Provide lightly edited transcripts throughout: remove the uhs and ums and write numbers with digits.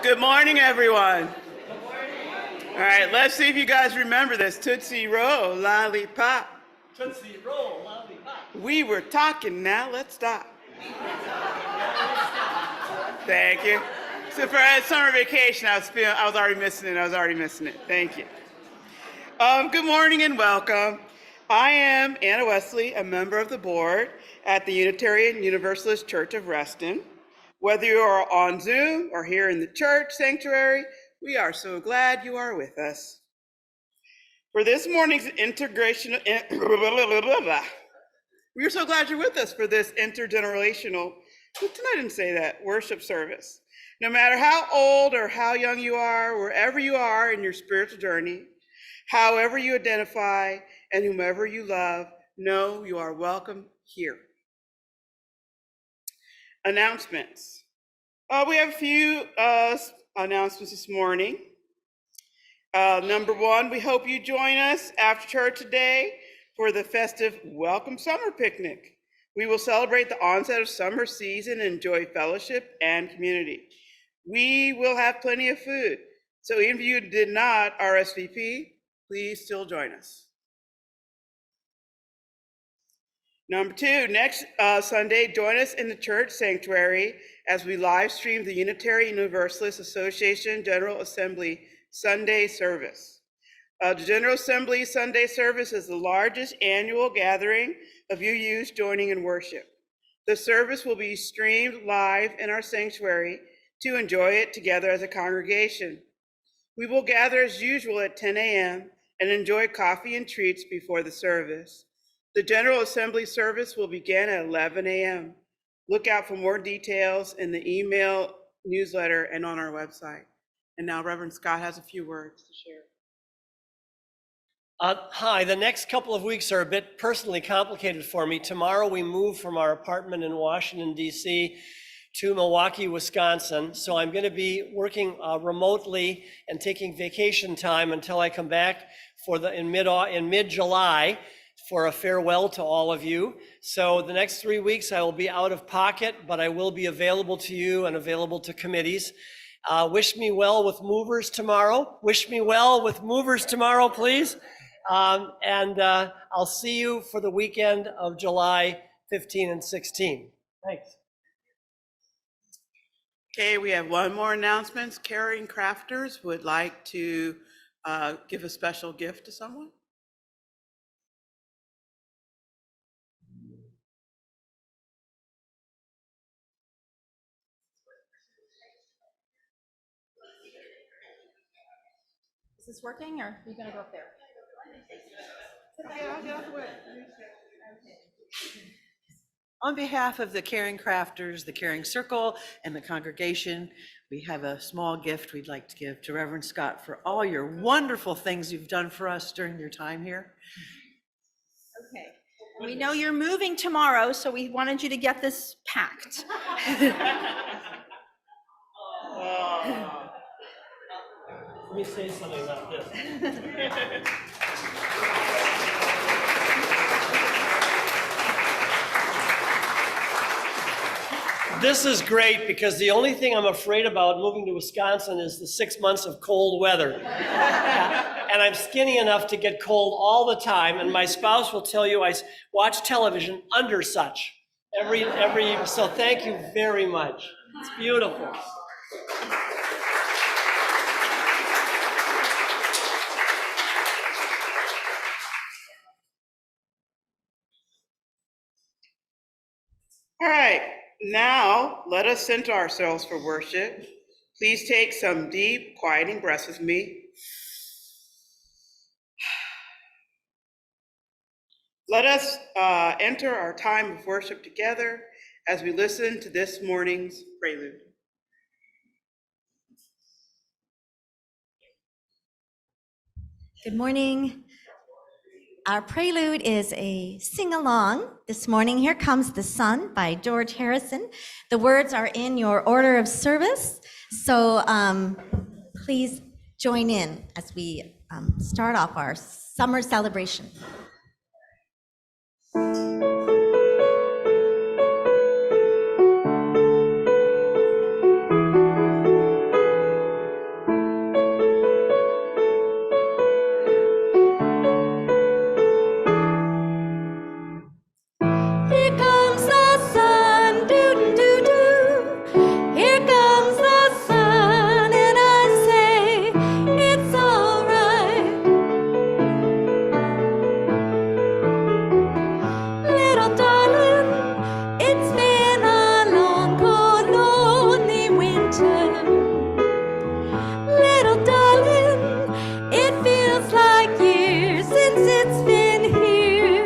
Good morning, everyone. Good morning. All right, let's see if you guys remember this. Tootsie Roll, lollipop. Tootsie Roll, lollipop. We were talking, now let's stop. Thank you. So for summer vacation, I was already missing it. Thank you. Good morning and welcome. I am Anna Wesley, a member of the board at the Unitarian Universalist Church of Reston. Whether you are on Zoom or here in the church sanctuary, we are so glad you are with us. For this morning's intergenerational, we are so glad you're with us for this intergenerational, I didn't say that, worship service. No matter how old or how young you are, wherever you are in your spiritual journey, however you identify and whomever you love, know you are welcome here. Announcements. We have a few announcements this morning. Number one, we hope you join us after church today for the festive Welcome Summer Picnic. We will celebrate the onset of summer season and enjoy fellowship and community. We will have plenty of food, so even if you did not RSVP, please still join us. Number two, next Sunday, join us in the church sanctuary as we live stream the Unitarian Universalist Association General Assembly Sunday service. The General Assembly Sunday service is the largest annual gathering of UUs joining in worship. The service will be streamed live in our sanctuary to enjoy it together as a congregation. We will gather as usual at 10 a.m. and enjoy coffee and treats before the service. The General Assembly service will begin at 11 a.m. Look out for more details in the email, newsletter, and on our website. And now Reverend Scott has a few words to share. Hi, the next couple of weeks are a bit personally complicated for me. Tomorrow we move from our apartment in Washington, D.C. to Milwaukee, Wisconsin. So I'm going to be working remotely and taking vacation time until I come back in mid-July for a farewell to all of you. So the next 3 weeks I will be out of pocket, but I will be available to you and available to committees. Wish me well with movers tomorrow. Wish me well with movers tomorrow, please. I'll see you for the weekend of July 15 and 16. Thanks. Okay, we have one more announcement. Caring Crafters would like to give a special gift to someone. Is this working, or are you going to go up there? On behalf of the Caring Crafters, the Caring Circle, and the congregation, we have a small gift we'd like to give to Reverend Scott for all your wonderful things you've done for us during your time here. Okay. We know you're moving tomorrow, so we wanted you to get this packed. Let me say something about this. This is great because the only thing I'm afraid about moving to Wisconsin is the 6 months of cold weather. And I'm skinny enough to get cold all the time, and my spouse will tell you I watch television under such so thank you very much. It's beautiful. All right, now let us center ourselves for worship. Please take some deep, quieting breaths with me. Let us enter our time of worship together as we listen to this morning's prelude. Good morning. Our prelude is a sing-along. This morning, Here Comes the Sun by George Harrison. The words are in your order of service, so please join in as we start off our summer celebration. autumn. Little darling, it feels like years since it's been here.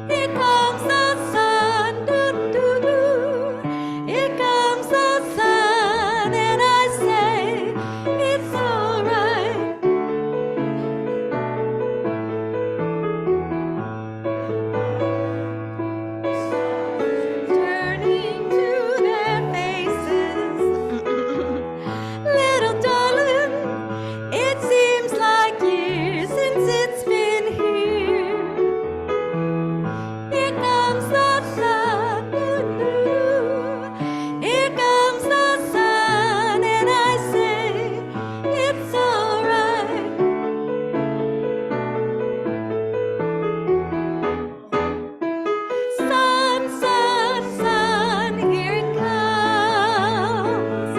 Here comes the sun, doo-doo-doo. Here comes the sun, and I say it's all right. Turning to their faces, little darling, it seems like years since it's been here. Here comes the sun, doo-doo. Here comes the sun, and I say it's all right. Sun, sun, sun, here it comes.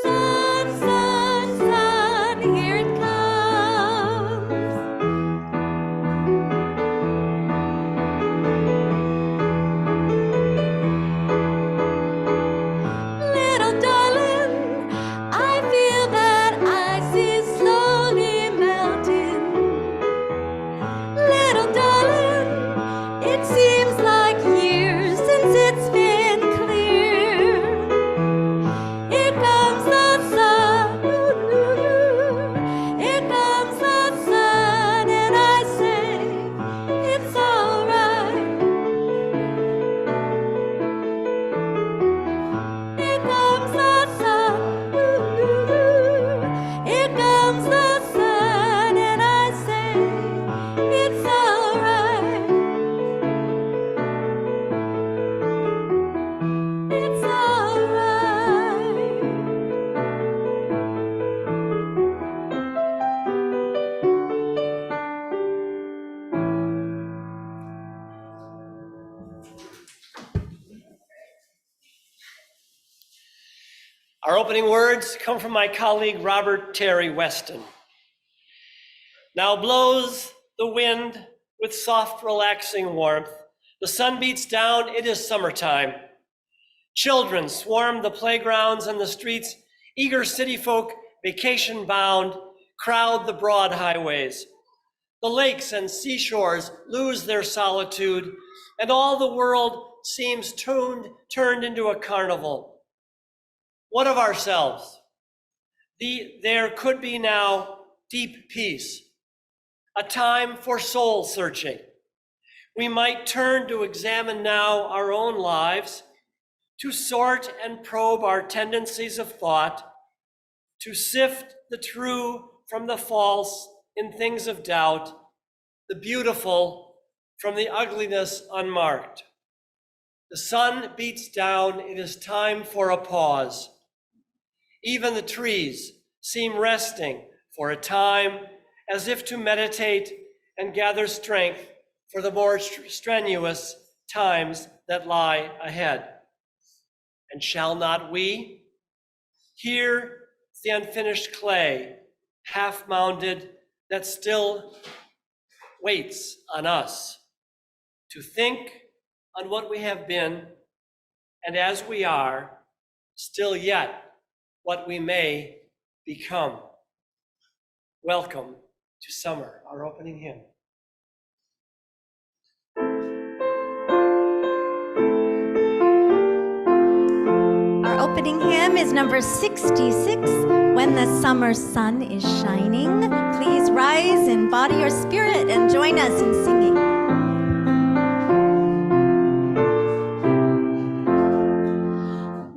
Sun, sun, sun, here it comes. Little darling, I feel that ice is slowly melting. Little darling, it seems like years since it's been clear. Here comes the sun, doo-doo-doo. Here comes the sun, and I say it's all right. Here comes the sun, doo-doo-doo. Here comes the sun, and I say it's all right. It's all right. Our opening words come from my colleague, Robert Terry Weston. Now blows the wind with soft, relaxing warmth. The sun beats down, it is summertime. Children swarm the playgrounds and the streets. Eager city folk, vacation bound, crowd the broad highways. The lakes and seashores lose their solitude, and all the world seems turned into a carnival. What of ourselves? There could be now deep peace, a time for soul searching. We might turn to examine now our own lives, to sort and probe our tendencies of thought, to sift the true from the false in things of doubt, the beautiful from the ugliness unmarked. The sun beats down, it is time for a pause. Even the trees seem resting for a time, as if to meditate and gather strength for the more strenuous times that lie ahead. And shall not we? Here the unfinished clay, half mounded, that still waits on us to think on what we have been, and as we are, still yet what we may become. Welcome to summer, our opening hymn. Our opening hymn is number 66, When the Summer Sun is Shining. Please rise in body or spirit and join us in singing.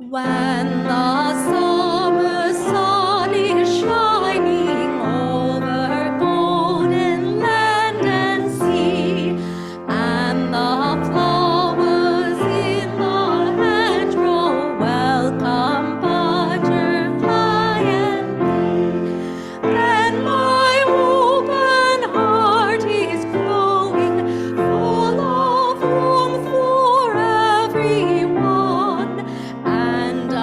When the summer sun is shining over golden land and sea, and the flowers in the hedgerow welcome butterfly and bee, then my open heart is glowing, full of warmth for everyone, and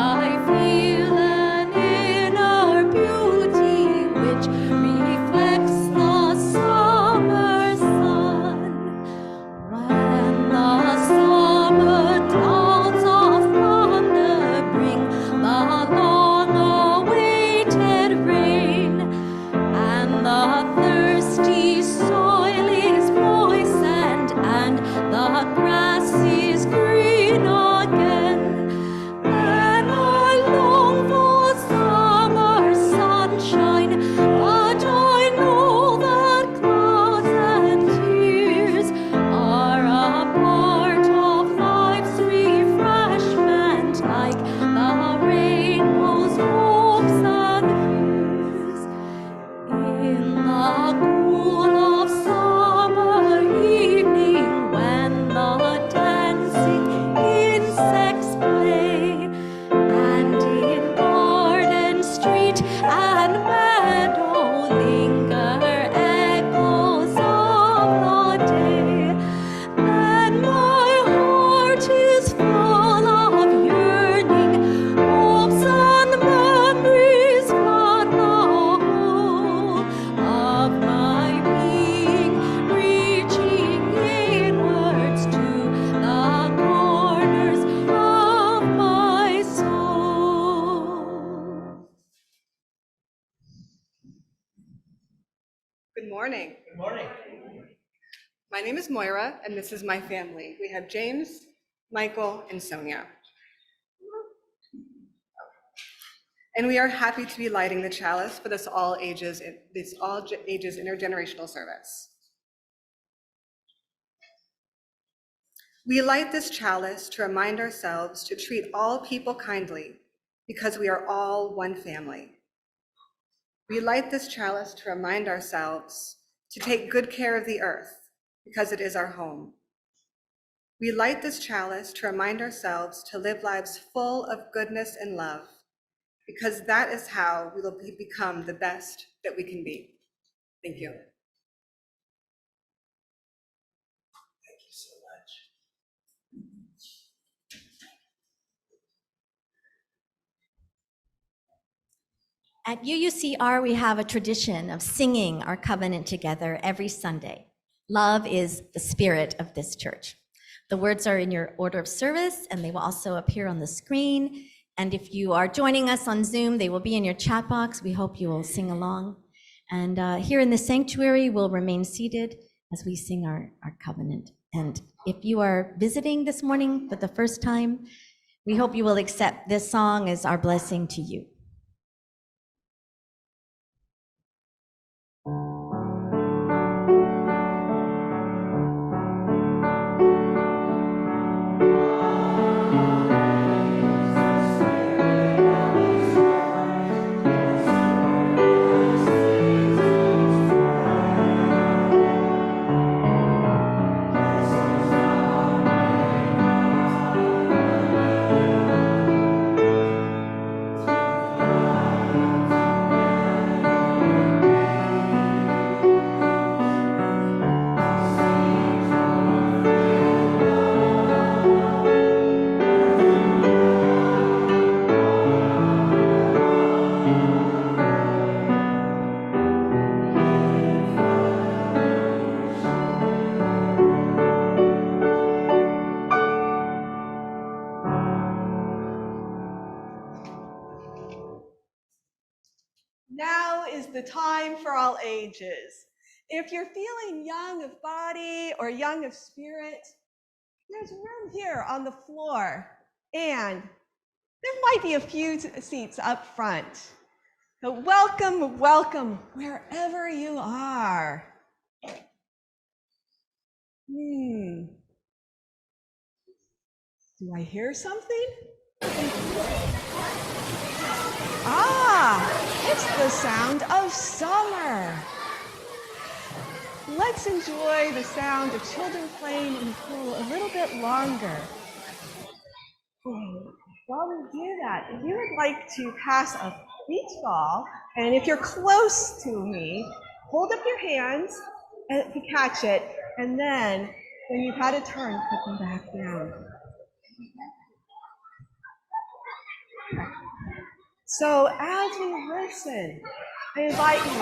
the rainbows, hopes, and hues. In the cool of summer evening, when the dancing insects play, and in garden, street, and meadow linger echoes of the day, then my heart is full of yearning, hopes and memories flood the whole of my being, reaching inwards to the corners of my soul. Good morning. Good morning. My name is Moira, and this is my family. We have James, Michael, and Sonia. And we are happy to be lighting the chalice for this all ages intergenerational service. We light this chalice to remind ourselves to treat all people kindly, because we are all one family. We light this chalice to remind ourselves to take good care of the earth, because it is our home. We light this chalice to remind ourselves to live lives full of goodness and love, because that is how we will become the best that we can be. Thank you. Thank you so much. At UUCR, we have a tradition of singing our covenant together every Sunday. Love is the spirit of this church. The words are in your order of service, and they will also appear on the screen. And if you are joining us on Zoom, they will be in your chat box. We hope you will sing along. And here in the sanctuary, we'll remain seated as we sing our covenant. And if you are visiting this morning for the first time, we hope you will accept this song as our blessing to you. Now is the time for all ages. If you're feeling young of body or young of spirit, there's room here on the floor, and there might be a few seats up front. So welcome, welcome, wherever you are. Do I hear something? It's the sound of summer. Let's enjoy the sound of children playing in the pool a little bit longer. While we do that, if you would like to pass a beach ball, and if you're close to me, hold up your hands to catch it, and then when you've had a turn, put them back down. So as we listen, I invite you to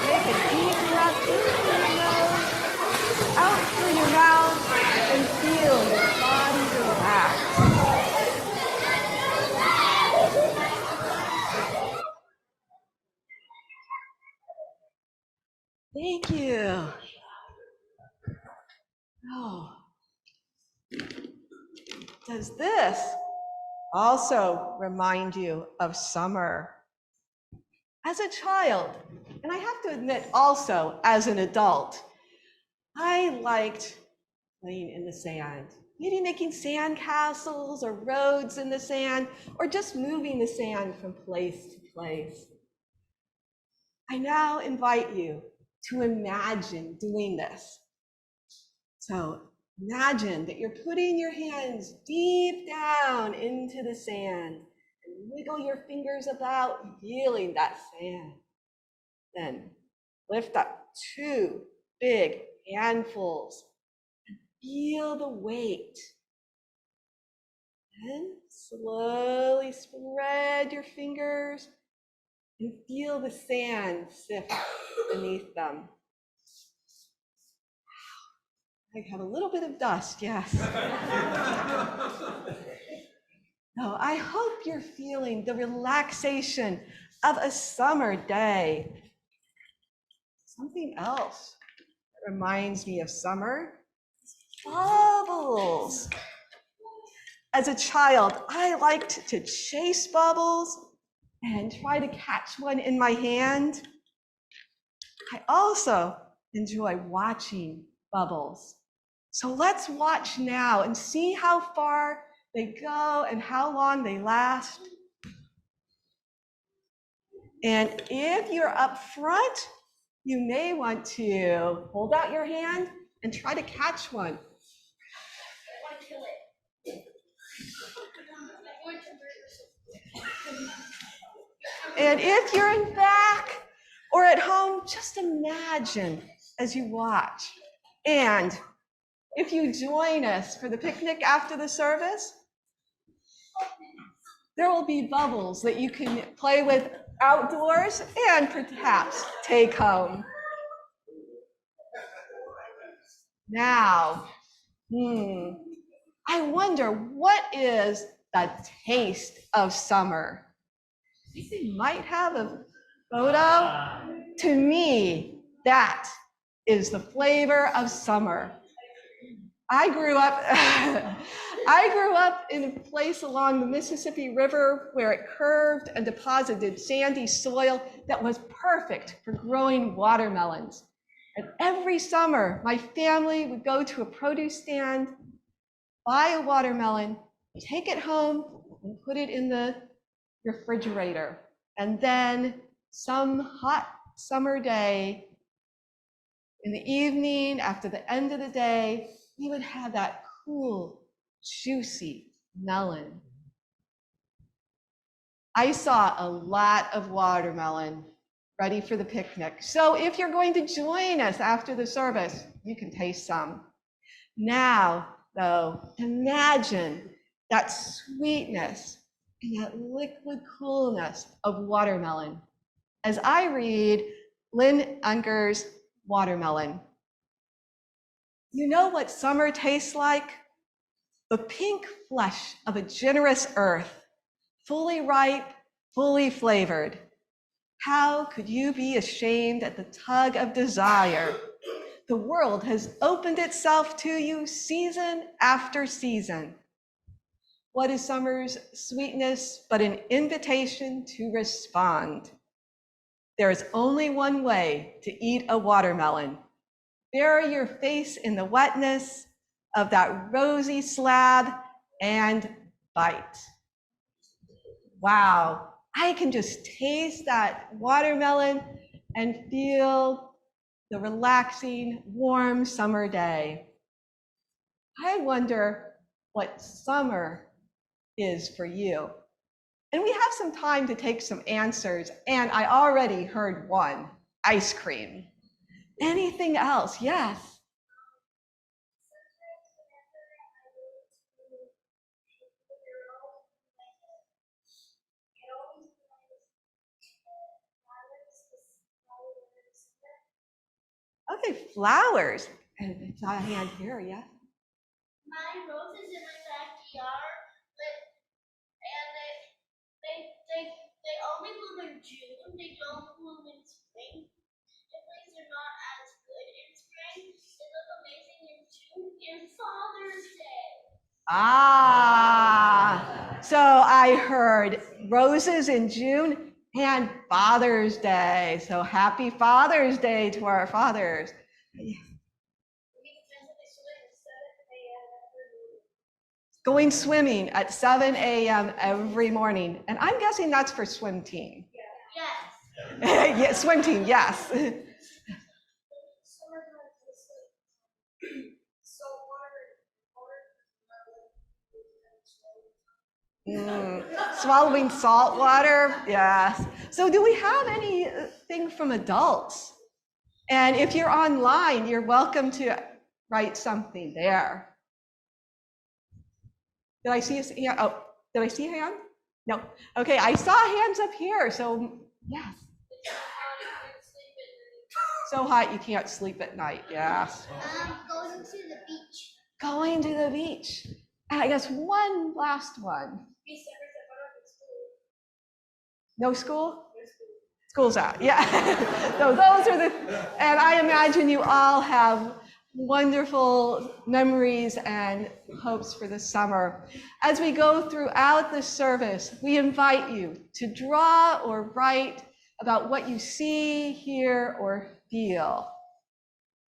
take a deep breath in through your nose, out through your mouth, and feel your body relax. Thank you. Oh. Does this also remind you of summer? As a child, and I have to admit also as an adult, I liked playing in the sand. maybe making sand castles or roads in the sand, or just moving the sand from place to place. I now invite you to imagine doing this. So imagine that you're putting your hands deep down into the sand and wiggle your fingers about, feeling that sand. Then lift up 2 big handfuls and feel the weight. Then slowly spread your fingers and feel the sand sift beneath them. I have a little bit of dust, yes. No, I hope you're feeling the relaxation of a summer day. Something else that reminds me of summer, bubbles. As a child, I liked to chase bubbles and try to catch one in my hand. I also enjoy watching bubbles. So let's watch now and see how far they go and how long they last. And if you're up front, you may want to hold out your hand and try to catch one. And if you're in back or at home, just imagine as you watch. And if you join us for the picnic after the service, there will be bubbles that you can play with outdoors and perhaps take home. Now, I wonder, what is the taste of summer? You might have a photo. To me, that is the flavor of summer. I grew up in a place along the Mississippi River where it curved and deposited sandy soil that was perfect for growing watermelons. And every summer, my family would go to a produce stand, buy a watermelon, take it home, and put it in the refrigerator. And then some hot summer day, in the evening, after the end of the day, we would have that cool, juicy melon. I saw a lot of watermelon ready for the picnic. So if you're going to join us after the service, you can taste some. Now, though, imagine that sweetness and that liquid coolness of watermelon as I read Lynn Unger's Watermelon. You know what summer tastes like? The pink flesh of a generous earth, fully ripe, fully flavored. How could you be ashamed at the tug of desire? The world has opened itself to you season after season. What is summer's sweetness but an invitation to respond? There is only one way to eat a watermelon. Bury your face in the wetness of that rosy slab and bite. Wow, I can just taste that watermelon and feel the relaxing, warm summer day. I wonder what summer is for you. And we have some time to take some answers, and I already heard one: ice cream. Anything else? Yes. Okay, flowers. And it's a hand here, yeah. My roses in my backyard, and they only bloom in June. They don't bloom in spring. Typically, they're not as good in spring. They look amazing in June and Father's Day. So I heard roses in June and Father's Day. So happy Father's Day to our fathers. going swimming at 7 a.m. every morning. And I'm guessing that's for swim team. Yes. Yeah, swim team, yes. Swallowing salt water, yes. So do we have anything from adults? And if you're online, you're welcome to write something there. Did I see a hand? Oh, did I see a hand? No. Okay, I saw hands up here, so yes. So hot you can't sleep at night, yes. Going to the beach. Going to the beach. And I guess one last one. No school? School's out, yeah. So those are the, and I imagine you all have wonderful memories and hopes for the summer. As we go throughout the service, we invite you to draw or write about what you see, hear, or feel.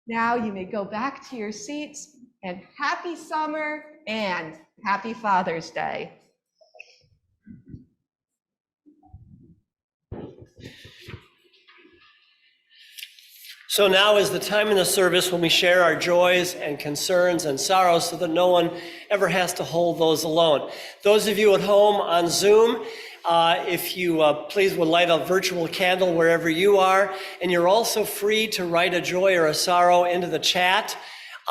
Now you may go back to your seats, and happy summer and happy Father's Day. So now is the time in the service when we share our joys and concerns and sorrows so that no one ever has to hold those alone. Those of you at home on Zoom, if you please would light a virtual candle wherever you are, and you're also free to write a joy or a sorrow into the chat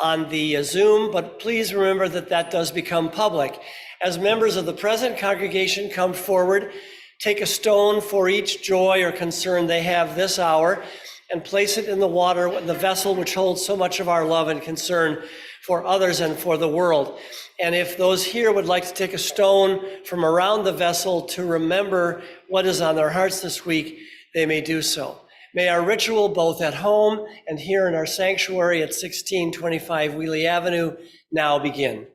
on the Zoom, but please remember that that does become public. As members of the present congregation come forward, take a stone for each joy or concern they have this hour, and place it in the water, the vessel which holds so much of our love and concern for others and for the world. And if those here would like to take a stone from around the vessel to remember what is on their hearts this week, they may do so. May our ritual, both at home and here in our sanctuary at 1625 Wheelie Avenue, now begin.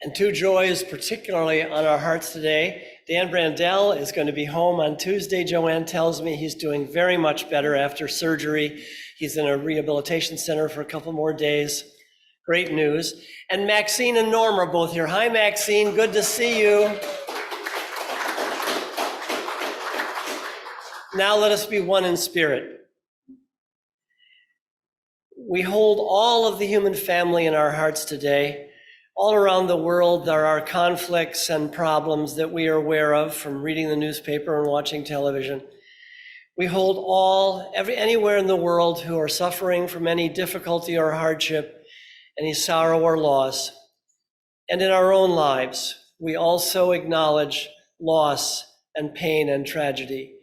And two joys particularly on our hearts today. Dan Brandell is going to be home on Tuesday. Joanne tells me he's doing very much better after surgery. He's in a rehabilitation center for a couple more days. Great news. And Maxine and Norm are both here. Hi, Maxine. Good to see you. Now let us be one in spirit. We hold all of the human family in our hearts today. All around the world, there are conflicts and problems that we are aware of from reading the newspaper and watching television. We hold anywhere in the world who are suffering from any difficulty or hardship, any sorrow or loss. And in our own lives, we also acknowledge loss and pain and tragedy,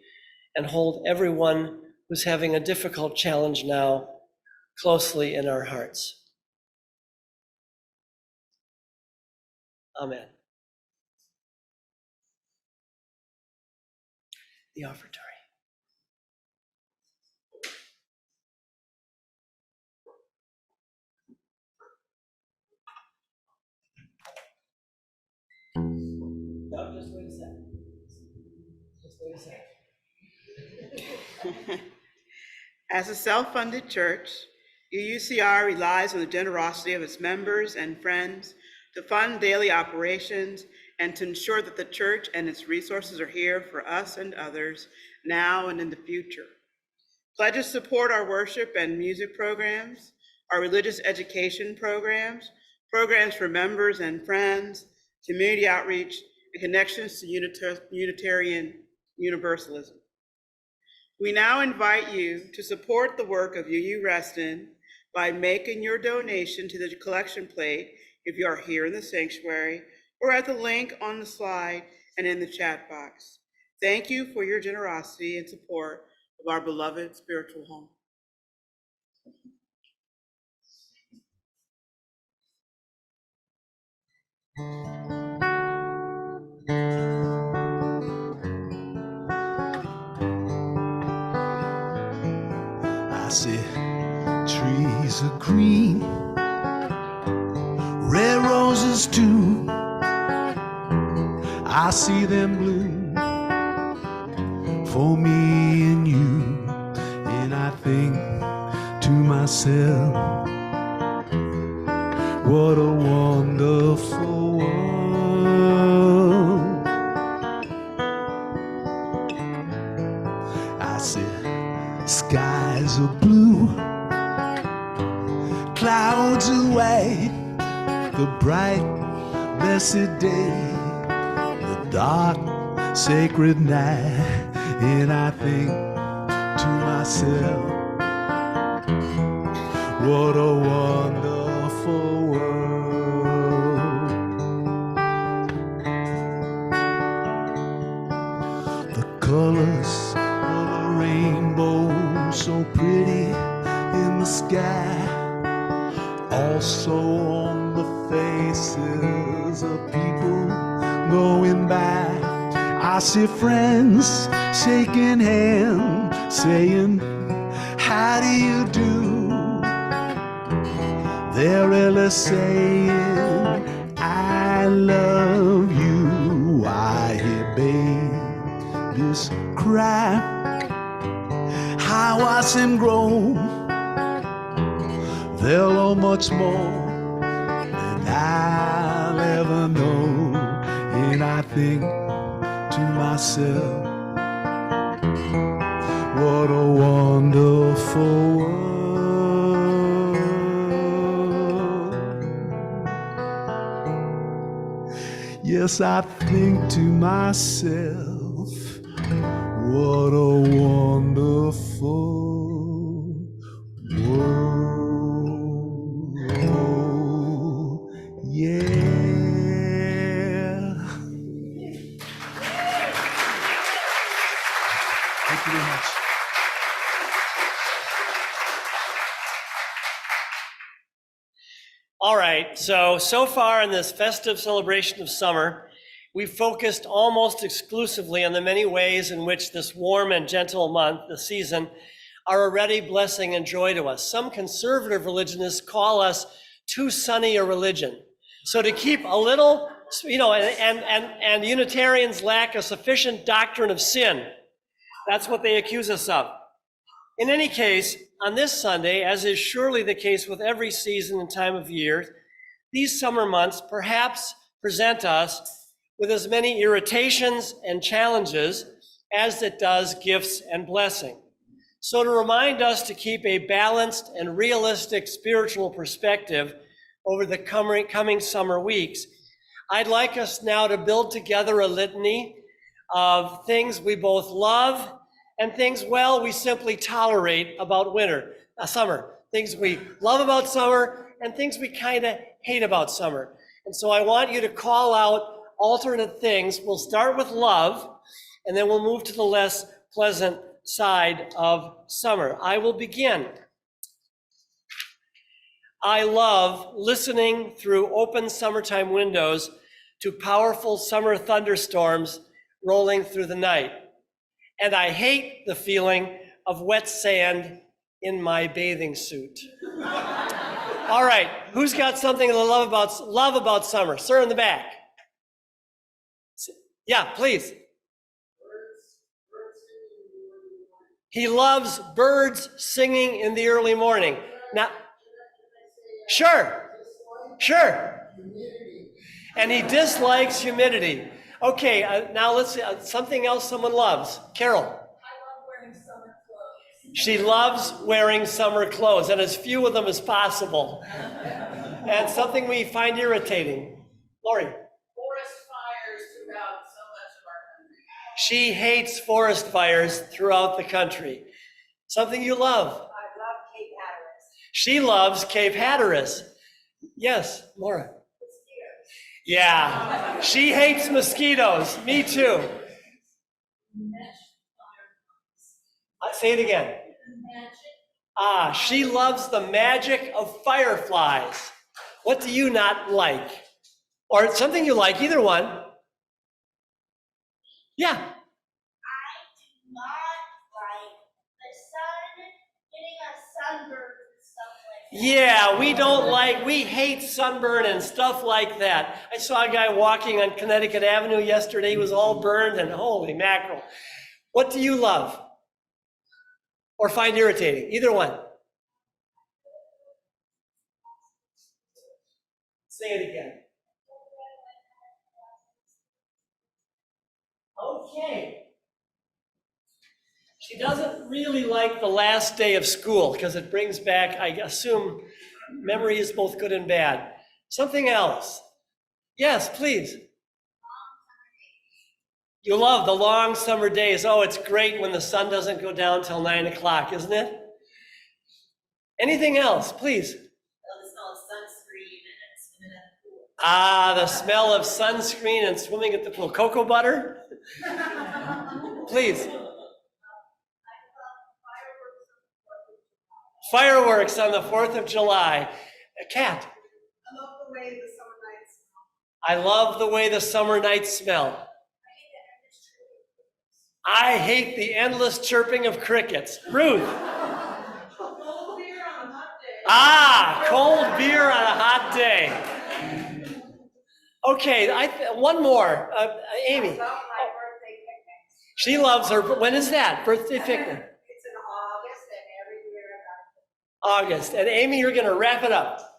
and hold everyone who's having a difficult challenge now closely in our hearts. Amen. The offertory. No, just wait a second. Just wait a second. As a self-funded church, UUCR relies on the generosity of its members and friends to fund daily operations and to ensure that the church and its resources are here for us and others now and in the future. Pledges support our worship and music programs, our religious education programs, programs for members and friends, community outreach, and connections to Unitarian Universalism. We now invite you to support the work of UU Reston by making your donation to the collection plate if you are here in the sanctuary or at the link on the slide and in the chat box. Thank you for your generosity and support of our beloved spiritual home. I see trees are green, red roses too. I see them bloom for me and you, and I think to myself, what a wonderful world. I see skies are blue, clouds are white, the bright, blessed day, the dark, sacred night, and I think to myself, what a wonderful world. The colors of the rainbow so pretty in the sky, also on the faces of people going by. I see friends shaking hands, saying, how do you do? They're really saying, I love you. I hear babies cry, I watch them grow. They'll know much more than I'll ever know. And I think to myself, what a wonderful world. Yes, I think to myself, what a wonderful world. Oh, yeah. Thank you very much. All right, so far in this festive celebration of summer, we've focused almost exclusively on the many ways in which this warm and gentle month, the season, are already blessing and joy to us. Some conservative religionists call us too sunny a religion. So to keep a little, and Unitarians lack a sufficient doctrine of sin. That's what they accuse us of. In any case, on this Sunday, as is surely the case with every season and time of year, these summer months perhaps present us with as many irritations and challenges as it does gifts and blessing. So to remind us to keep a balanced and realistic spiritual perspective over the coming summer weeks, I'd like us now to build together a litany of things we both love and things, well, we simply tolerate about summer. Things we love about summer and things we kind of hate about summer. And so I want you to call out alternate things. We'll start with love, and then we'll move to the less pleasant side of summer. I will begin. I love listening through open summertime windows to powerful summer thunderstorms rolling through the night. And I hate the feeling of wet sand in my bathing suit. All right, who's got something to love about summer? Sir in the back. Yeah, please. He loves birds singing in the early morning. Now, sure. And he dislikes humidity. Okay, now let's see, something else someone loves. Carol. I love wearing summer clothes. She loves wearing summer clothes, and as few of them as possible. And something we find irritating. Lori. Forest fires throughout so much of our country. She hates forest fires throughout the country. Something you love. I love Cape Hatteras. She loves Cape Hatteras. Yes, Laura. Yeah, she hates mosquitoes. Me too. Say it again. She loves the magic of fireflies. What do you not like? Or something you like, either one. Yeah. I do not like the sun getting a sunburn and stuff like that. Yeah, we hate sunburn and stuff like that. I saw a guy walking on Connecticut Avenue yesterday. He was all burned, and holy mackerel. What do you love? Or find irritating? Either one. Say it again. Okay. She doesn't really like the last day of school because it brings back, I assume, memory is both good and bad. Something else. Yes, please. You love the long summer days. Oh, it's great when the sun doesn't go down till 9 o'clock, isn't it? Anything else, please? The smell of sunscreen and swimming at the pool. The smell of sunscreen and swimming at the pool. Cocoa butter? Please. Fireworks on the 4th of July. Kat. I love the way the summer nights smell. I love the way the summer nights smell. I hate the endless chirping of crickets. Ruth. Cold beer on a hot day. Cold beer on a hot day. Okay, one more. Amy. I love my birthday picnics. She loves her. When is that? Birthday picnic? It's in August, and every year I got it. August. And Amy, you're going to wrap it up. I love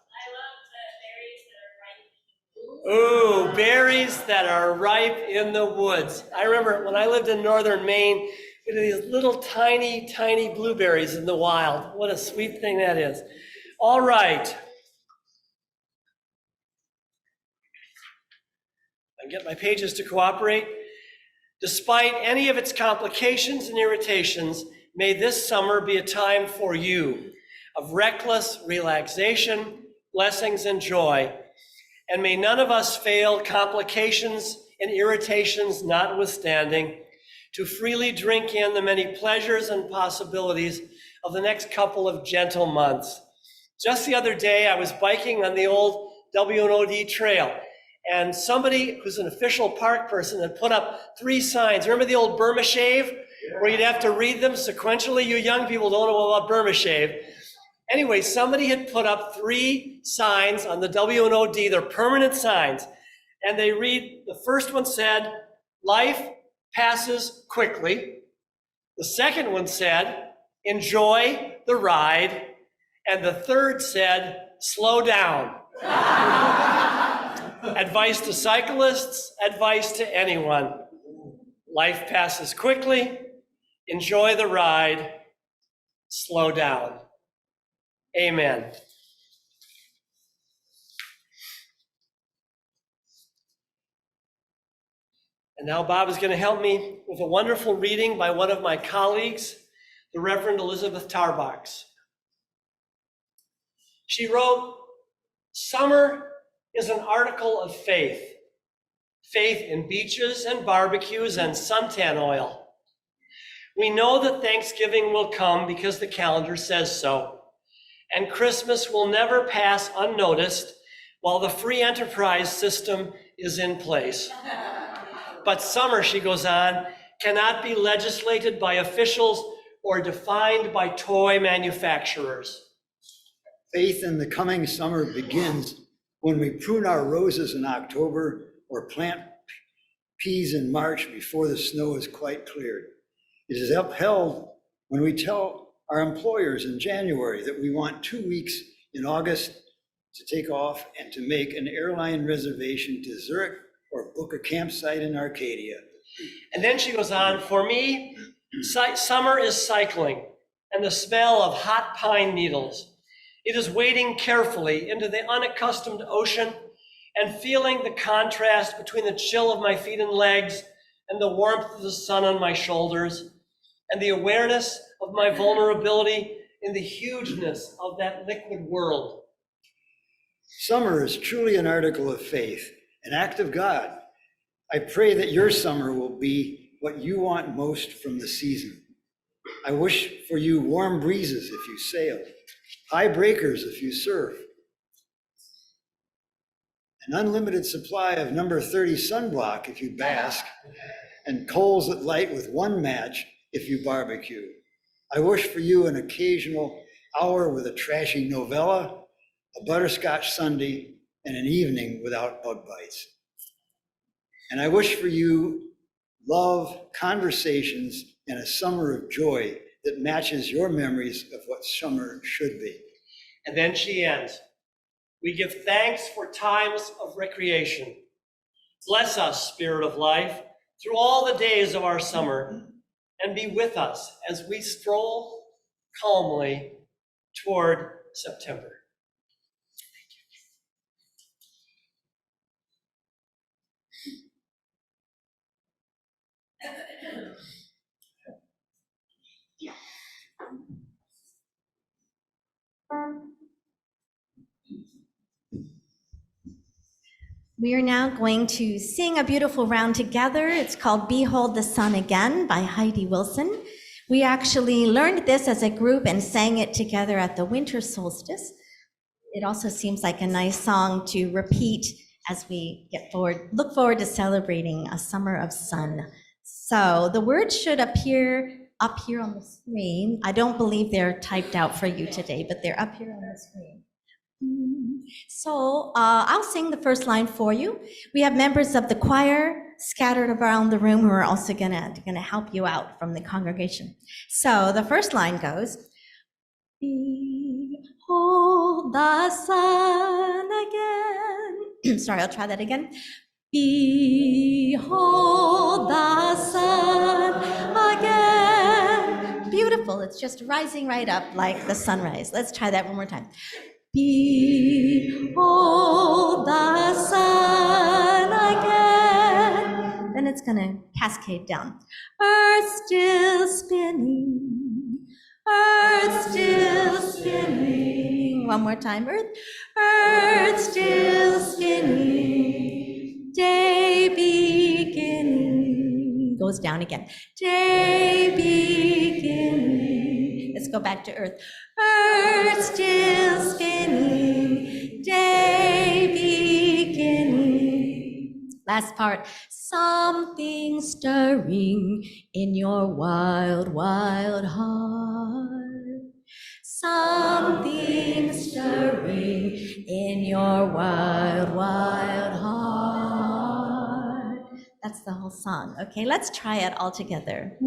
the berries that are ripe in the woods. Ooh, berries that are ripe in the woods. I remember when I lived in northern Maine, we had these little tiny, tiny blueberries in the wild. What a sweet thing that is. All right. I get my pages to cooperate. Despite any of its complications and irritations, may this summer be a time for you of reckless relaxation, blessings, and joy. And may none of us fail, complications and irritations notwithstanding, to freely drink in the many pleasures and possibilities of the next couple of gentle months. Just the other day, I was biking on the old W&OD trail, and somebody who's an official park person had put up 3 signs. Remember the old Burma shave, where you'd have to read them sequentially? You young people don't know about Burma shave. Anyway, somebody had put up 3 signs on the WNOD, they're permanent signs, and they read, the first one said, life passes quickly. The second one said, enjoy the ride. And the third said, slow down. Advice to cyclists, advice to anyone. Life passes quickly, enjoy the ride, slow down. Amen. And now Bob is going to help me with a wonderful reading by one of my colleagues, the Reverend Elizabeth Tarbox. She wrote, summer is an article of faith. Faith in beaches and barbecues and suntan oil. We know that Thanksgiving will come because the calendar says so. And Christmas will never pass unnoticed while the free enterprise system is in place. But summer, she goes on, cannot be legislated by officials or defined by toy manufacturers. Faith in the coming summer begins when we prune our roses in October or plant peas in March before the snow is quite cleared. It is upheld when we tell our employers in January that we want 2 weeks in August to take off and to make an airline reservation to Zurich or book a campsite in Arcadia. And then she goes on, for me, summer is cycling and the smell of hot pine needles. It is wading carefully into the unaccustomed ocean and feeling the contrast between the chill of my feet and legs and the warmth of the sun on my shoulders and the awareness of my vulnerability in the hugeness of that liquid world. Summer is truly an article of faith, an act of God. I pray that your summer will be what you want most from the season. I wish for you warm breezes if you sail, high breakers if you surf, an unlimited supply of number 30 sunblock if you bask, and coals that light with one match if you barbecue. I wish for you an occasional hour with a trashy novella, a butterscotch sundae, and an evening without bug bites. And I wish for you love, conversations, and a summer of joy that matches your memories of what summer should be. And then she ends, we give thanks for times of recreation. Bless us, Spirit of life, through all the days of our summer, and be with us as we stroll calmly toward September. We are now going to sing a beautiful round together. It's called Behold the Sun Again by Heidi Wilson. We actually learned this as a group and sang it together at the winter solstice. It also seems like a nice song to repeat as we look forward to celebrating a summer of sun. So the words should appear up here on the screen. I don't believe they're typed out for you today, but they're up here on the screen. So I'll sing the first line for you. We have members of the choir scattered around the room who are also gonna help you out from the congregation. So the first line goes, behold the sun again. Sorry, I'll try that again. Behold the sun again. Beautiful, it's just rising right up like the sunrise. Let's try that one more time. Behold the sun again. Then it's gonna cascade down. Earth still spinning, earth still spinning. One more time, earth still spinning. Day beginning. Goes down again. Day beginning. Let's go back to earth. Earth still spinning, day beginning. Last part, something stirring in your wild, wild heart. something stirring in your wild, wild heart. That's the whole song. Okay, let's try it all together.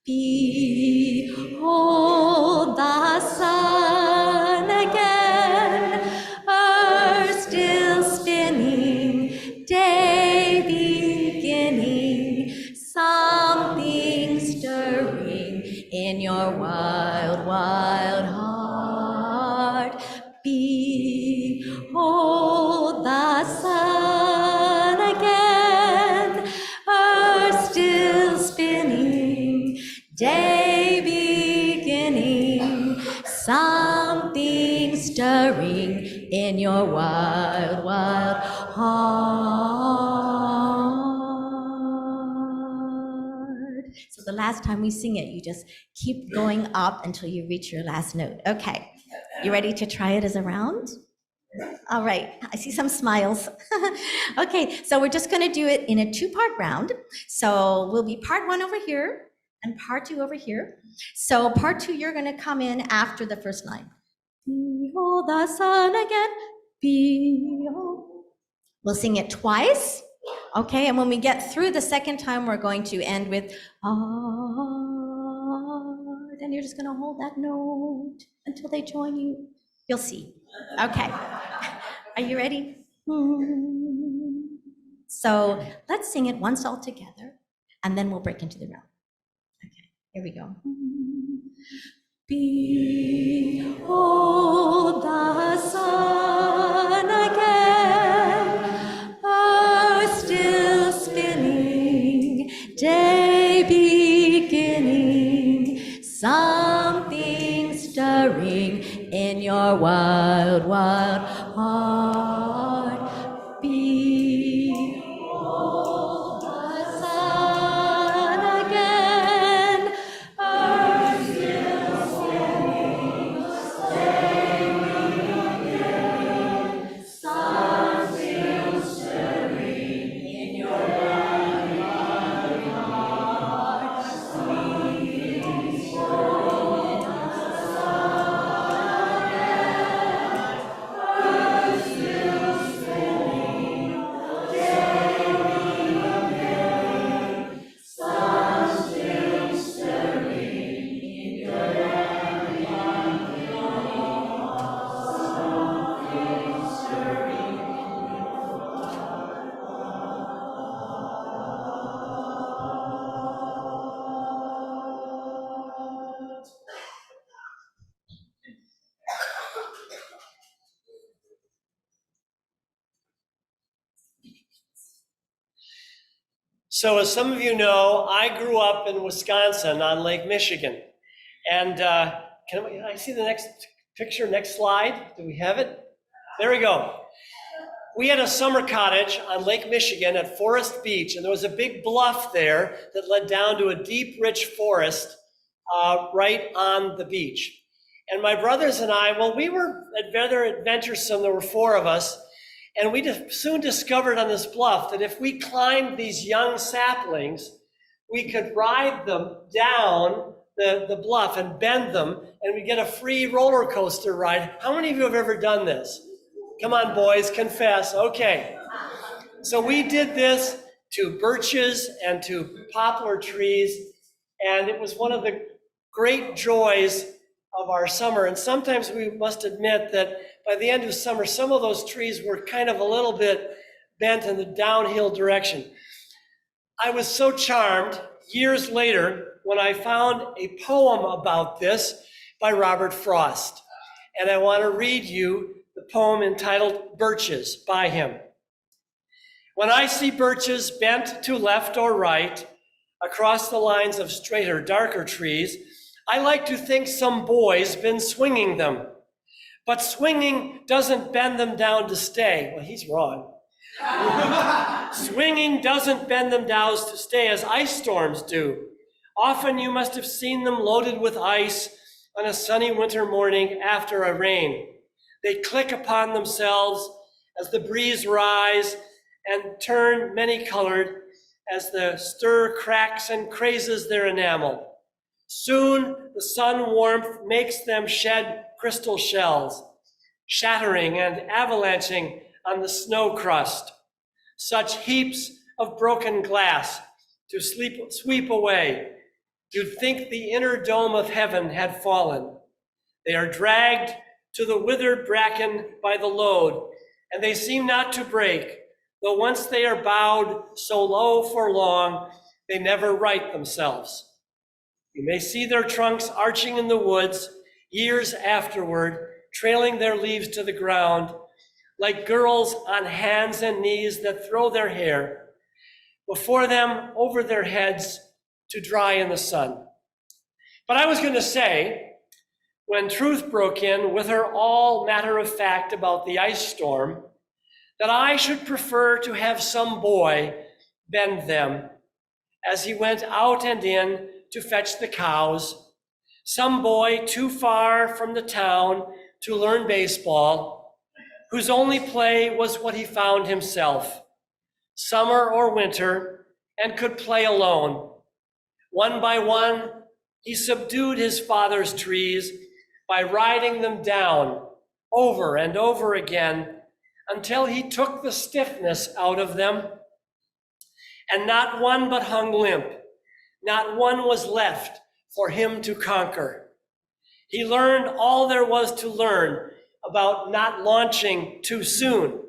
Behold the sun again, earth still spinning, day beginning, something stirring in your wild, wild heart. Behold the sun again, earth still spinning, day beginning, something stirring in your wild, wild heart. So the last time we sing it, you just keep going up until you reach your last note. Okay, you ready to try it as a round? All right, I see some smiles. Okay, so we're just gonna do it in a two-part round. So we'll be part one over here and part two over here. So part two, you're gonna come in after the first line. Behold the sun again, behold. We'll sing it twice, okay? And when we get through the second time, we're going to end with, then you're just gonna hold that note until they join you. You'll see. Okay. Are you ready? So let's sing it once all together, and then we'll break into the round. Okay, here we go. Behold the sun again, earth still spinning, day beginning, something stirring in your wild, wild heart. Behold the sun again, earth still spinning, day beginning, something stirring in your wild, wild heart. So as some of you know, I grew up in Wisconsin on Lake Michigan. And can I see the next picture, next slide? Do we have it? There we go. We had a summer cottage on Lake Michigan at Forest Beach, and there was a big bluff there that led down to a deep, rich forest right on the beach. And my brothers and I, well, we were rather adventuresome. There were four of us. And we soon discovered on this bluff that if we climbed these young saplings, we could ride them down the bluff and bend them, and we get a free roller coaster ride. How many of you have ever done this? Come on, boys, confess. Okay. So we did this to birches and to poplar trees, and it was one of the great joys of our summer. And sometimes we must admit that by the end of summer, some of those trees were kind of a little bit bent in the downhill direction. I was so charmed years later when I found a poem about this by Robert Frost. And I want to read you the poem entitled Birches by him. When I see birches bent to left or right across the lines of straighter, darker trees, I like to think some boy's been swinging them. But swinging doesn't bend them down to stay. Well, he's wrong. Swinging doesn't bend them down to stay as ice storms do. Often you must have seen them loaded with ice on a sunny winter morning after a rain. They click upon themselves as the breeze rise and turn many-colored as the stir cracks and crazes their enamel. Soon the sun warmth makes them shed crystal shells, shattering and avalanching on the snow crust. Such heaps of broken glass to sweep away, you'd think the inner dome of heaven had fallen. They are dragged to the withered bracken by the load, and they seem not to break, though once they are bowed so low for long, they never right themselves. You may see their trunks arching in the woods years afterward, trailing their leaves to the ground, like girls on hands and knees that throw their hair before them over their heads to dry in the sun. But I was going to say, when Truth broke in with her all matter of fact about the ice storm, that I should prefer to have some boy bend them as he went out and in to fetch the cows, some boy too far from the town to learn baseball, whose only play was what he found himself, summer or winter, and could play alone. One by one, he subdued his father's trees by riding them down over and over again until he took the stiffness out of them, and not one but hung limp. Not one was left for him to conquer. He learned all there was to learn about not launching too soon,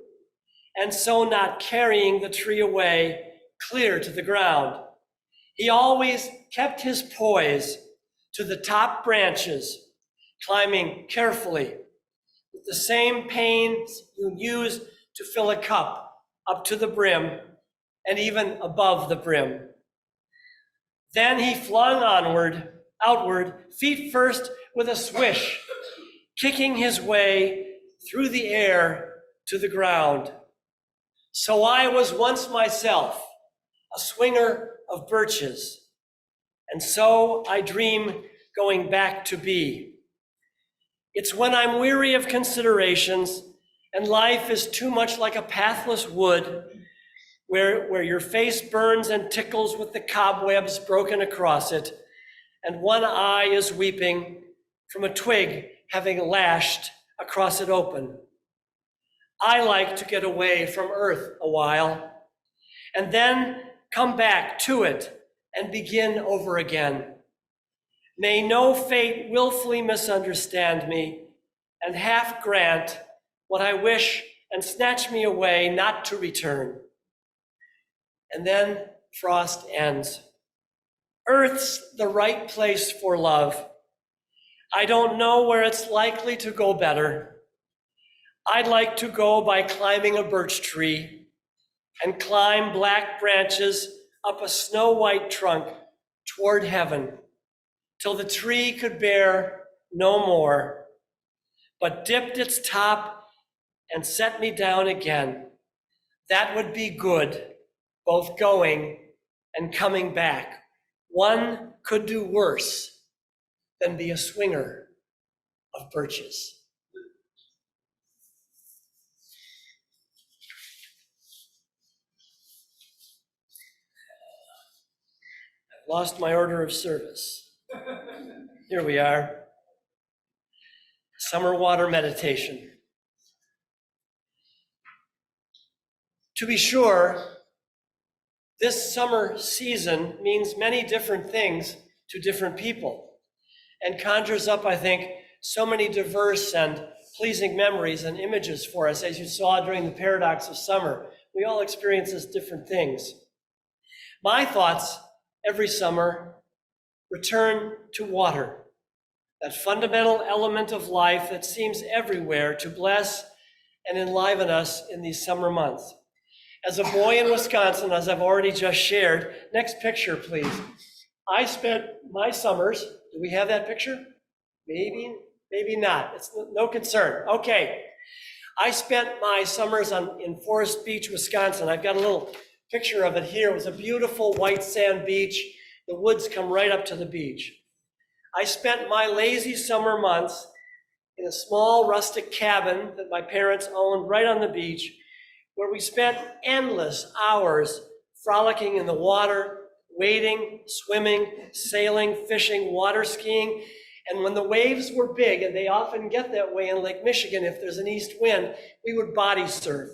and so not carrying the tree away clear to the ground. He always kept his poise to the top branches, climbing carefully with the same pains you use to fill a cup up to the brim and even above the brim. Then he flung outward, feet first with a swish, kicking his way through the air to the ground. So I was once myself a swinger of birches, and so I dream going back to be. It's when I'm weary of considerations and life is too much like a pathless wood where your face burns and tickles with the cobwebs broken across it, and one eye is weeping from a twig having lashed across it open. I like to get away from earth a while, and then come back to it and begin over again. May no fate willfully misunderstand me and half grant what I wish and snatch me away not to return. And then frost ends. Earth's the right place for love. I don't know where it's likely to go better. I'd like to go by climbing a birch tree and climb black branches up a snow-white trunk toward heaven till the tree could bear no more, but dipped its top and set me down again. That would be good, both going and coming back. One could do worse than be a swinger of birches. I've lost my order of service. Here we are. Summer water meditation. To be sure, this summer season means many different things to different people and conjures up, I think, so many diverse and pleasing memories and images for us, as you saw during the paradox of summer. We all experience these different things. My thoughts every summer return to water, that fundamental element of life that seems everywhere to bless and enliven us in these summer months. As a boy in Wisconsin, as I've already just shared, next picture, please. I spent my summers, do we have that picture? Maybe not, it's no concern. Okay, I spent my summers in Forest Beach, Wisconsin. I've got a little picture of it here. It was a beautiful white sand beach. The woods come right up to the beach. I spent my lazy summer months in a small rustic cabin that my parents owned right on the beach, where we spent endless hours frolicking in the water, wading, swimming, sailing, fishing, water skiing. And when the waves were big, and they often get that way in Lake Michigan if there's an east wind, we would body surf.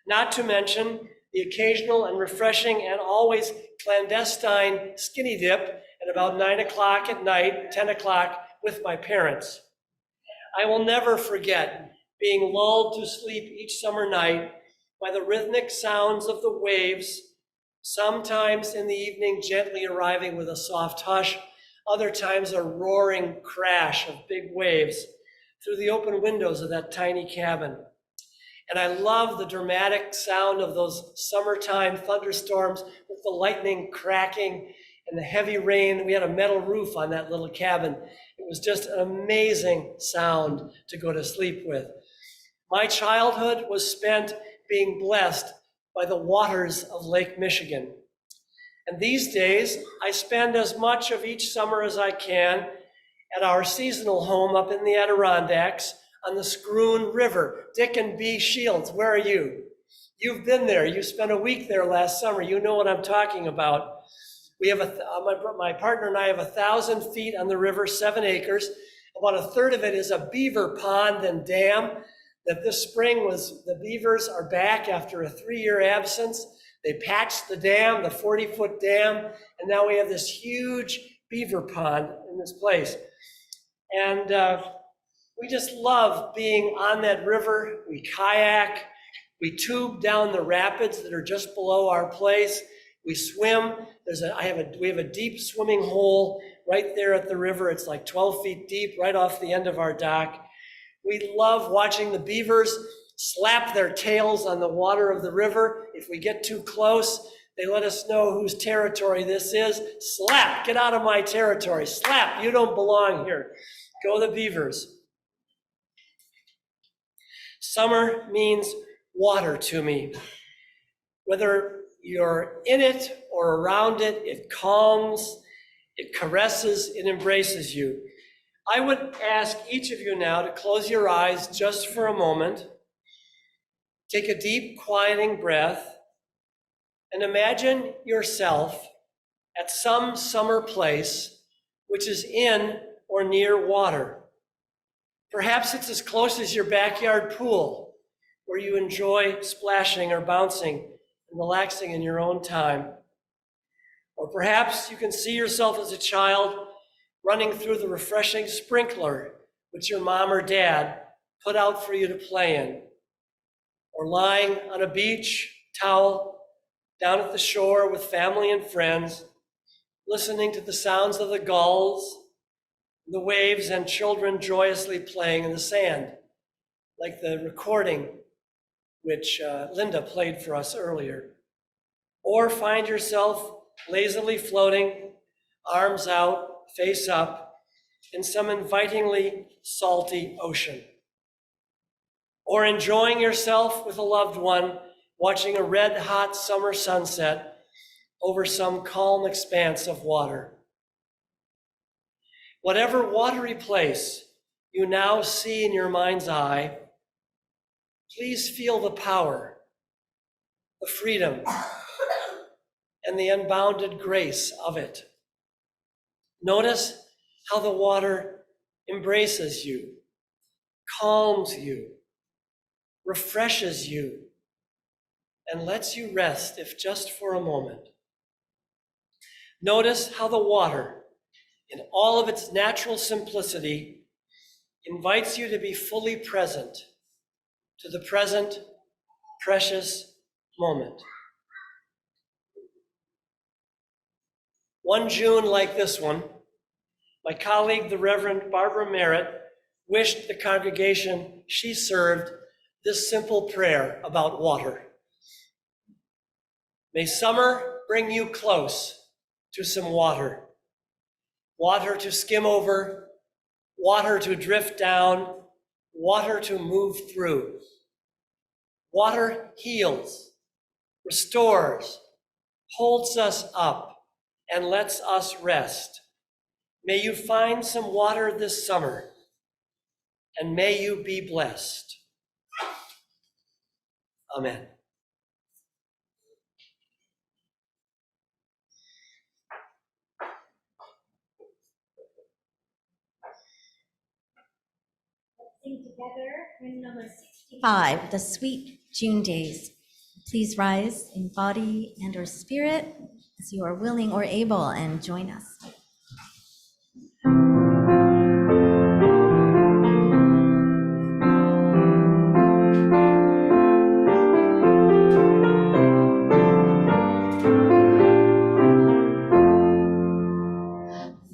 Not to mention the occasional and refreshing and always clandestine skinny dip at about 9 o'clock at night, 10 o'clock with my parents. I will never forget being lulled to sleep each summer night by the rhythmic sounds of the waves, sometimes in the evening gently arriving with a soft hush, other times a roaring crash of big waves through the open windows of that tiny cabin. And I love the dramatic sound of those summertime thunderstorms with the lightning cracking and the heavy rain. We had a metal roof on that little cabin. It was just an amazing sound to go to sleep with. My childhood was spent being blessed by the waters of Lake Michigan. And these days, I spend as much of each summer as I can at our seasonal home up in the Adirondacks on the Scroon River. Dick and B. Shields, where are you? You've been there. You spent a week there last summer. You know what I'm talking about. We have my partner and I have 1,000 feet on the river, 7 acres. About a third of it is a beaver pond and dam that this spring the beavers are back after a 3-year absence. They patched the dam, the 40-foot dam, and now we have this huge beaver pond in this place. And we just love being on that river. We kayak, we tube down the rapids that are just below our place. We swim. We have a deep swimming hole right there at the river. It's like 12 feet deep, right off the end of our dock. We love watching the beavers slap their tails on the water of the river. If we get too close, they let us know whose territory this is. Slap, get out of my territory. Slap, you don't belong here. Go the beavers. Summer means water to me. Whether you're in it or around it, it calms, it caresses, it embraces you. I would ask each of you now to close your eyes just for a moment. Take a deep, quieting breath and imagine yourself at some summer place which is in or near water. Perhaps it's as close as your backyard pool, where you enjoy splashing or bouncing and relaxing in your own time. Or perhaps you can see yourself as a child running through the refreshing sprinkler which your mom or dad put out for you to play in. Or lying on a beach towel down at the shore with family and friends, listening to the sounds of the gulls, the waves, and children joyously playing in the sand, like the recording which Linda played for us earlier. Or find yourself lazily floating, arms out, face up, in some invitingly salty ocean. Or enjoying yourself with a loved one, watching a red-hot summer sunset over some calm expanse of water. Whatever watery place you now see in your mind's eye, please feel the power, the freedom, and the unbounded grace of it. Notice how the water embraces you, calms you, refreshes you, and lets you rest, if just for a moment. Notice how the water, in all of its natural simplicity, invites you to be fully present to the present precious moment. One June like this one, my colleague, the Reverend Barbara Merritt, wished the congregation she served this simple prayer about water. May summer bring you close to some water. Water to skim over, water to drift down, water to move through. Water heals, restores, holds us up, and lets us rest. May you find some water this summer, and may you be blessed. Amen. Sing together hymn number 65, The Sweet June Days. Please rise in body and or spirit as you are willing or able and join us.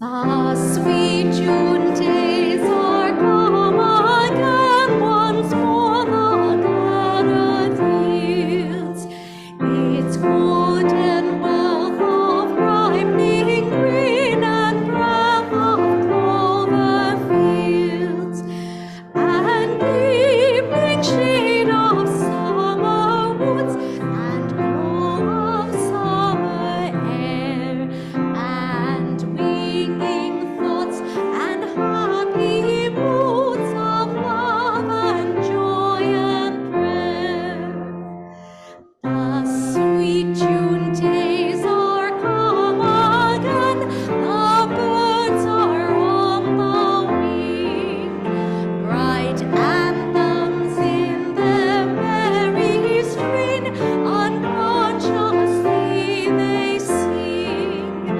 The sweet June days are come again, once more the gathered fields. Its golden wealth of ripening green and breath of clover fields, and evening shade of summer woods, and glow of summer air, and winging thoughts and happy moods of love and joy and prayer. The sweet June days are come again, the birds are on the wing, bright anthems in their merry strain, unconsciously they sing.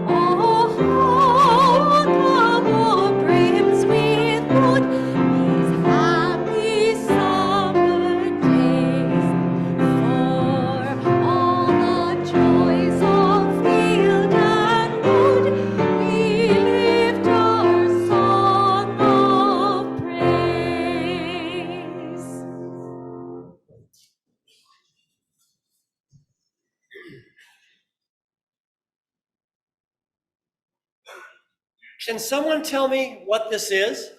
Oh, how the world brims with good these happy summer days, for all the joys of field and wood, we lift our song of praise. Can someone tell me what this is?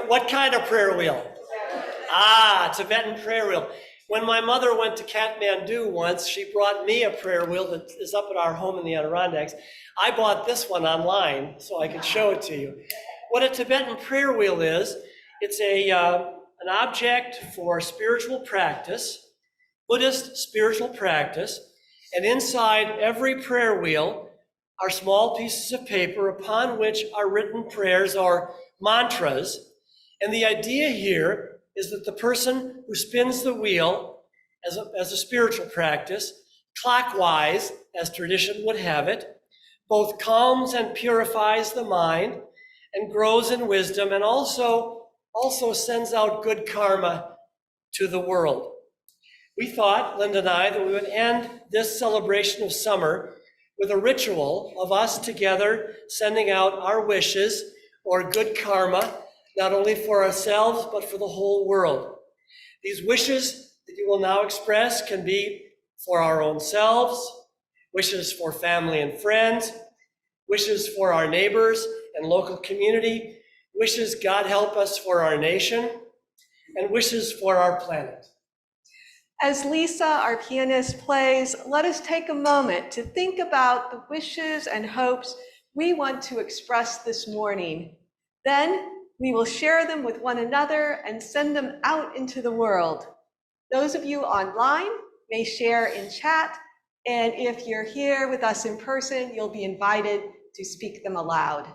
What kind of prayer wheel? Tibetan prayer wheel. When my mother went to Kathmandu once, she brought me a prayer wheel that is up at our home in the Adirondacks. I bought this one online so I could show it to you. What a Tibetan prayer wheel is, it's an object for spiritual practice, Buddhist spiritual practice, and inside every prayer wheel are small pieces of paper upon which are written prayers or mantras. And the idea here is that the person who spins the wheel as a spiritual practice, clockwise, as tradition would have it, both calms and purifies the mind and grows in wisdom, and also sends out good karma to the world. We thought, Linda and I, that we would end this celebration of summer with a ritual of us together sending out our wishes or good karma, not only for ourselves, but for the whole world. These wishes that you will now express can be for our own selves, wishes for family and friends, wishes for our neighbors and local community, wishes, God help us, for our nation, and wishes for our planet. As Lisa, our pianist, plays, let us take a moment to think about the wishes and hopes we want to express this morning. Then we will share them with one another and send them out into the world. Those of you online may share in chat, and if you're here with us in person, you'll be invited to speak them aloud.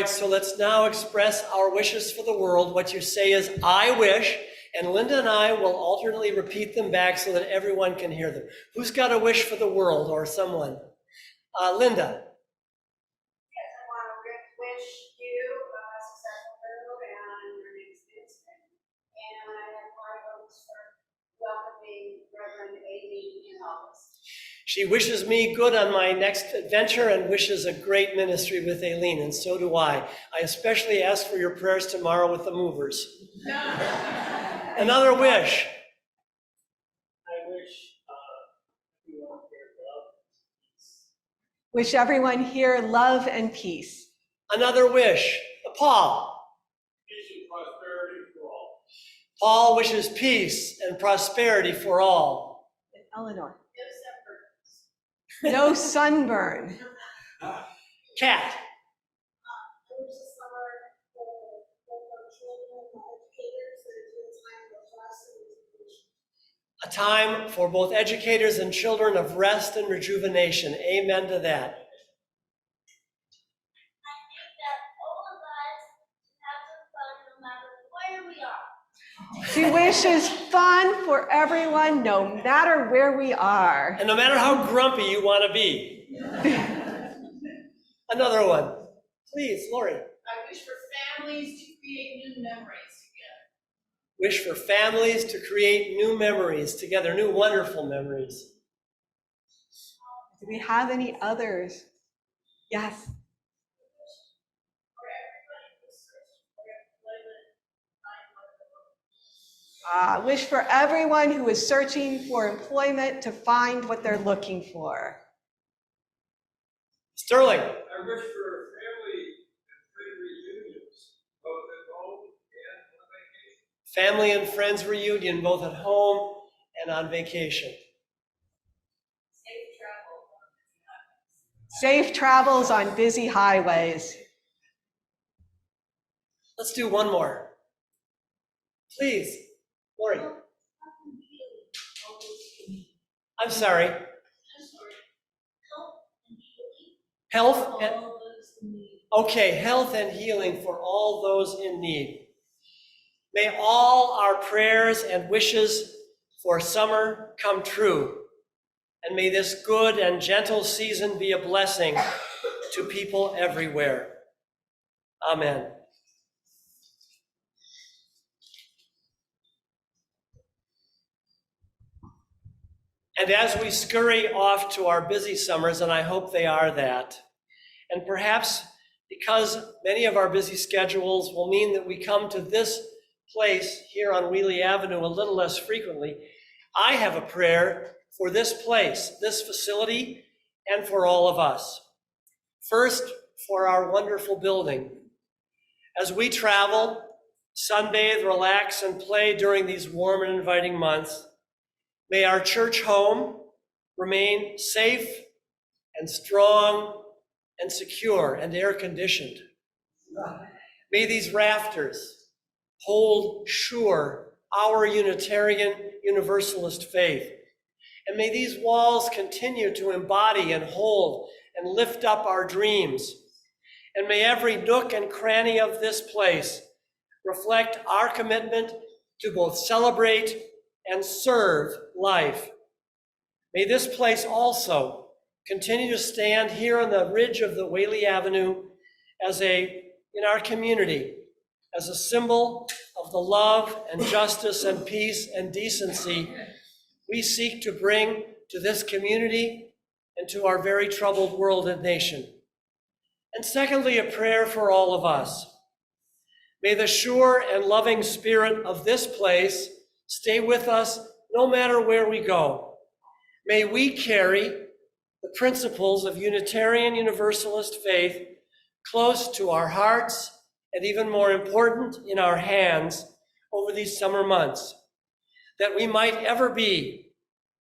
right, so let's now express our wishes for the world. What you say is, I wish, and Linda and I will alternately repeat them back so that everyone can hear them. Who's got a wish for the world or someone? Linda. Yes, I want to wish you a successful move, and your name is Vincent. And I have high hopes for welcoming Reverend Eileen in office. She wishes me good on my next adventure and wishes a great ministry with Eileen, and so do I. I especially ask for your prayers tomorrow with the movers. Another wish. I wish everyone here love and peace. Wish everyone here love and peace. Another wish. Paul. Peace and prosperity for all. Paul wishes peace and prosperity for all. And Eleanor. No sunburns. No sunburn. Kat. A time for both educators and children of rest and rejuvenation. Amen to that. I think that all of us have some fun no matter where we are. She wishes fun for everyone, no matter where we are. And no matter how grumpy you want to be. Another one. Please, Lori. I wish for families to create new memories together. Wish for families to create new memories together, new wonderful memories. Do we have any others? Yes. For everybody who's searching for employment, find what they're looking for. Wish for everyone who is searching for employment to find what they're looking for. Sterling. I wish for family and friend reunions, both at home and on vacation. Family and friends reunion, both at home and on vacation. Safe travel. Safe travels on busy highways. Let's do one more. Please, Lori. I'm sorry. Health. Okay, health and healing for all those in need. May all our prayers and wishes for summer come true. And may this good and gentle season be a blessing to people everywhere. Amen. And as we scurry off to our busy summers, and I hope they are that, and perhaps because many of our busy schedules will mean that we come to this place here on Wheelie Avenue a little less frequently, I have a prayer for this place, this facility, and for all of us. First, for our wonderful building. As we travel, sunbathe, relax, and play during these warm and inviting months, may our church home remain safe and strong and secure and air-conditioned. May these rafters hold sure our Unitarian Universalist faith. And may these walls continue to embody and hold and lift up our dreams. And may every nook and cranny of this place reflect our commitment to both celebrate and serve life. May this place also continue to stand here on the ridge of the Whaley Avenue in our community as a symbol of the love and justice and peace and decency we seek to bring to this community and to our very troubled world and nation. And secondly, a prayer for all of us. May the sure and loving spirit of this place stay with us no matter where we go. May we carry the principles of Unitarian Universalist faith close to our hearts and, even more important, in our hands over these summer months, that we might ever be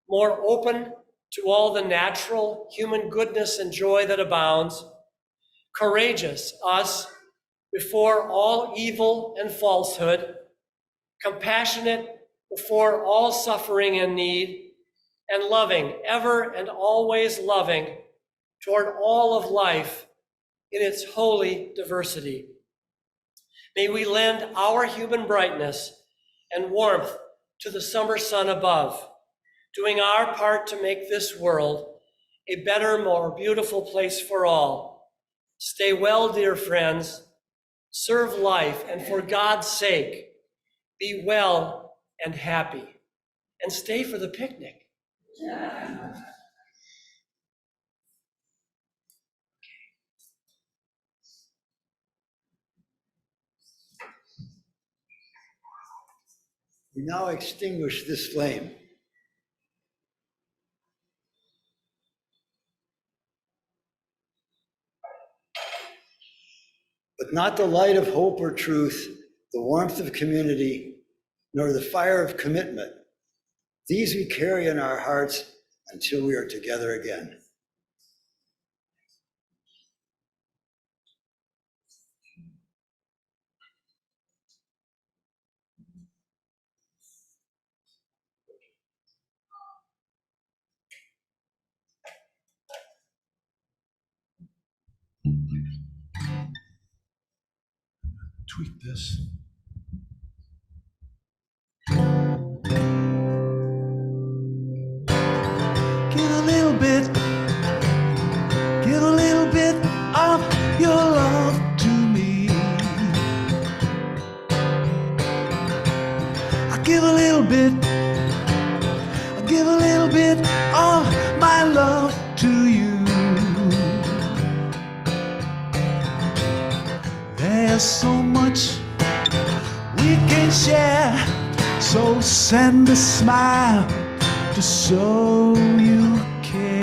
more open to all the natural human goodness and joy that abounds, courageous, us, before all evil and falsehood, compassionate before all suffering and need, and loving, ever and always loving, toward all of life in its holy diversity. May we lend our human brightness and warmth to the summer sun above, doing our part to make this world a better, more beautiful place for all. Stay well, dear friends. Serve life, and for God's sake, be well and happy. And stay for the picnic. We now extinguish this flame. But not the light of hope or truth, the warmth of community, nor the fire of commitment. These we carry in our hearts until we are together again. Tweak this. Give a little bit of your love to me. I give a little bit of my love to you. There's so much we can share, so send a smile to show you care.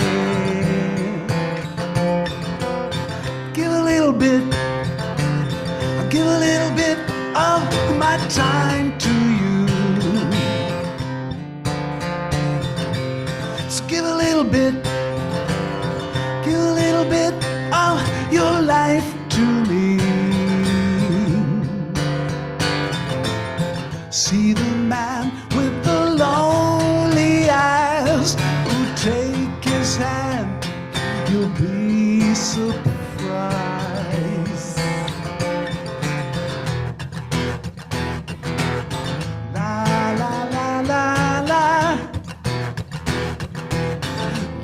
Give a little bit of my time to you. So give a little bit of your life to me. See the man with the lonely eyes, who take his hand, you'll be surprised. La la la la la,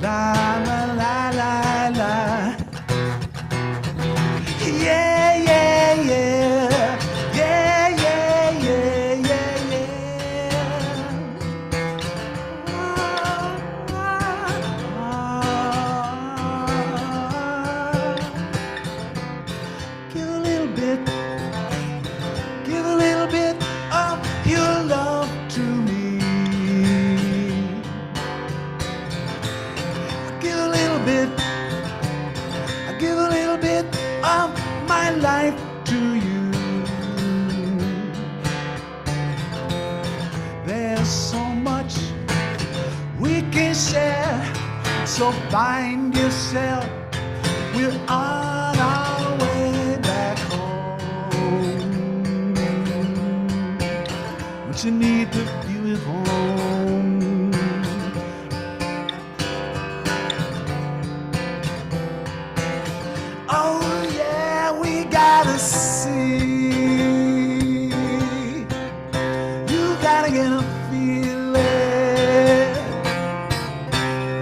la la la la la. Yeah, yeah, yeah, yeah, yeah, yeah, yeah, yeah. Give a little bit of your love to me. Give a little bit of my life to you. There's so much we can share, so find yourself. We're on our way back home, but you need to feel at home. Oh yeah, we gotta see. You gotta get a feeling.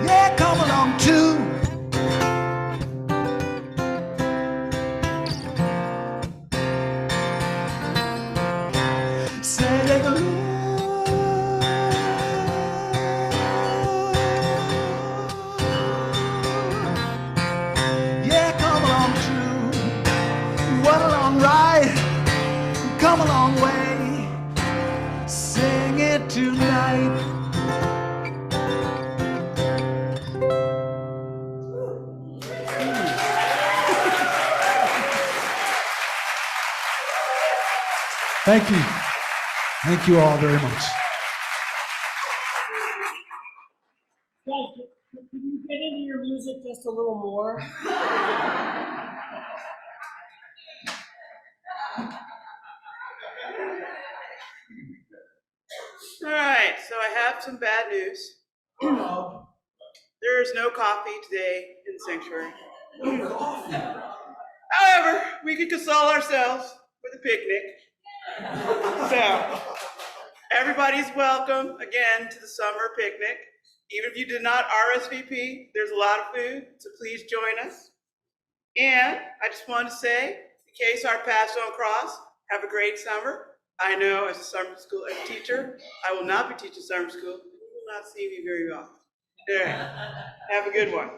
Yeah, come along too. Say take a look. Yeah, come along too. What a long ride. Come a long way. Sing it tonight. Thank you. Thank you all very much. Guys, can you get into your music just a little more? All right, so I have some bad news. There is no coffee today in the sanctuary. Oh, However, we could console ourselves with a picnic. So, everybody's welcome again to the summer picnic. Even if you did not RSVP, there's a lot of food, so please join us. And I just wanted to say, in case our paths don't cross, have a great summer. I know as a summer school teacher, I will not be teaching summer school. You will not see me very often. All right. Have a good one.